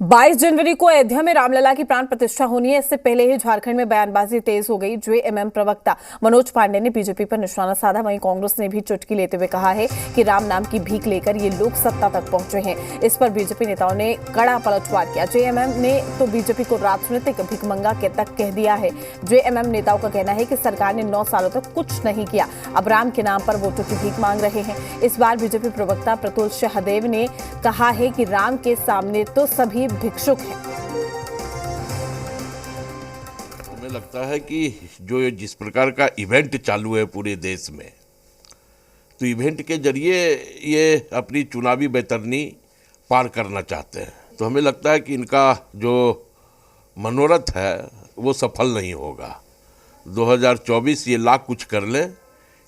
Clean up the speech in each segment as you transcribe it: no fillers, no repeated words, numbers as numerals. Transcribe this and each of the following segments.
22 जनवरी को अयोध्या में रामलला की प्राण प्रतिष्ठा होनी है। इससे पहले ही झारखंड में बयानबाजी तेज हो गई। जेएमएम प्रवक्ता मनोज पांडे ने बीजेपी पर निशाना साधा। वहीं कांग्रेस ने भी चुटकी लेते हुए कहा है कि राम नाम की भीख लेकर ये लोग सत्ता तक पहुंचे हैं। इस पर बीजेपी नेताओं ने कड़ा पलटवार किया। जेएमएम ने तो बीजेपी को राजनीतिक भिखमंगा के तक कह दिया है। जेएमएम नेताओं का कहना है कि सरकार ने 9 सालों तक कुछ नहीं किया, अब राम के नाम पर वोटों की भीख मांग रहे हैं। इस बार बीजेपी प्रवक्ता प्रतुल सहदेव ने कहा है कि राम के सामने तो सभी भिक्षुक हैं। हमें लगता है कि जो जिस प्रकार का इवेंट चालू है पूरे देश में, तो इवेंट के जरिए ये अपनी चुनावी बैतरनी पार करना चाहते हैं। तो हमें लगता है कि इनका जो मनोरथ है वो सफल नहीं होगा। 2024 ये लाख कुछ कर ले,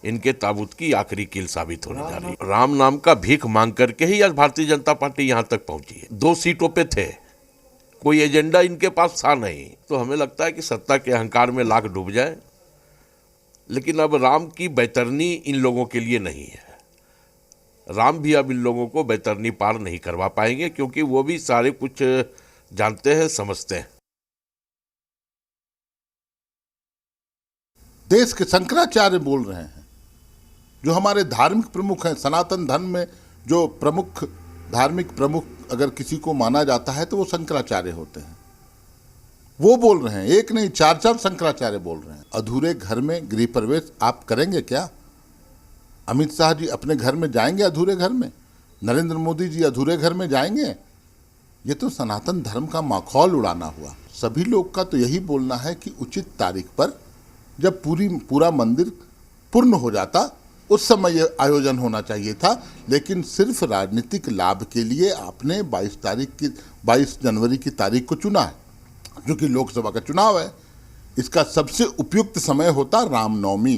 इनके ताबूत की आखिरी कील साबित होने जा रही है। राम नाम का भीख मांग करके ही आज भारतीय जनता पार्टी यहाँ तक पहुंची है। 2 सीटों पे थे, कोई एजेंडा इनके पास था नहीं। तो हमें लगता है कि सत्ता के अहंकार में लाख डूब जाए, लेकिन अब राम की बैतरनी इन लोगों के लिए नहीं है। राम भी अब इन लोगों को बैतरनी पार नहीं करवा पाएंगे, क्योंकि वो भी सारे कुछ जानते हैं, समझते हैं। देश के शंकराचार्य बोल रहे हैं, जो हमारे धार्मिक प्रमुख हैं। सनातन धर्म में जो प्रमुख धार्मिक प्रमुख अगर किसी को माना जाता है तो वो शंकराचार्य होते हैं। वो बोल रहे हैं, एक नहीं 4 शंकराचार्य बोल रहे हैं। अधूरे घर में गृह प्रवेश आप करेंगे क्या? अमित शाह जी अपने घर में जाएंगे अधूरे घर में? नरेंद्र मोदी जी अधूरे घर में जाएंगे? ये तो सनातन धर्म का माखौल उड़ाना हुआ। सभी लोग का तो यही बोलना है कि उचित तारीख पर जब पूरा मंदिर पूर्ण हो जाता, उस समय यह आयोजन होना चाहिए था। लेकिन सिर्फ राजनीतिक लाभ के लिए आपने 22 जनवरी की तारीख को चुना है, जो कि लोकसभा का चुनाव है। इसका सबसे उपयुक्त समय होता रामनवमी।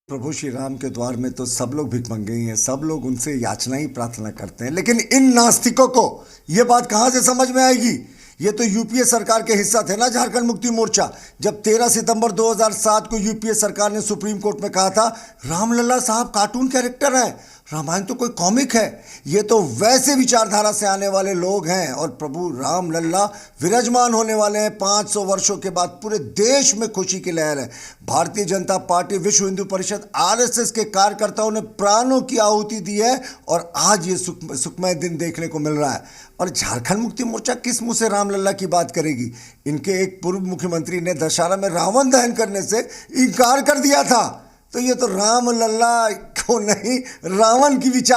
प्रभु श्री राम के द्वार में तो सब लोग भिखमंगे ही हैं, सब लोग उनसे याचना ही प्रार्थना करते हैं। लेकिन इन नास्तिकों को ये बात कहाँ से समझ में आएगी? ये तो यूपीए सरकार के हिस्सा थे ना, झारखंड मुक्ति मोर्चा। जब 13 सितंबर 2007 को यूपीए सरकार ने सुप्रीम कोर्ट में कहा था रामलला साहब कार्टून कैरेक्टर हैं, रामायण तो कोई कॉमिक है। ये तो वैसे विचारधारा से आने वाले लोग हैं और प्रभु रामलला विराजमान होने वाले हैं। 500 वर्षों के बाद पूरे देश में खुशी की लहर है। भारतीय जनता पार्टी, विश्व हिंदू परिषद, आरएसएस के कार्यकर्ताओं ने प्राणों की आहुति दी है और आज ये सुखमय दिन देखने को मिल रहा है। और झारखंड मुक्ति मोर्चा किस मुंह से रामलला की बात करेगी? इनके एक पूर्व मुख्यमंत्री ने दशहरा में रावण दहन करने से इनकार कर दिया था। तो ये तो रामलला को नहीं, रावण की विचार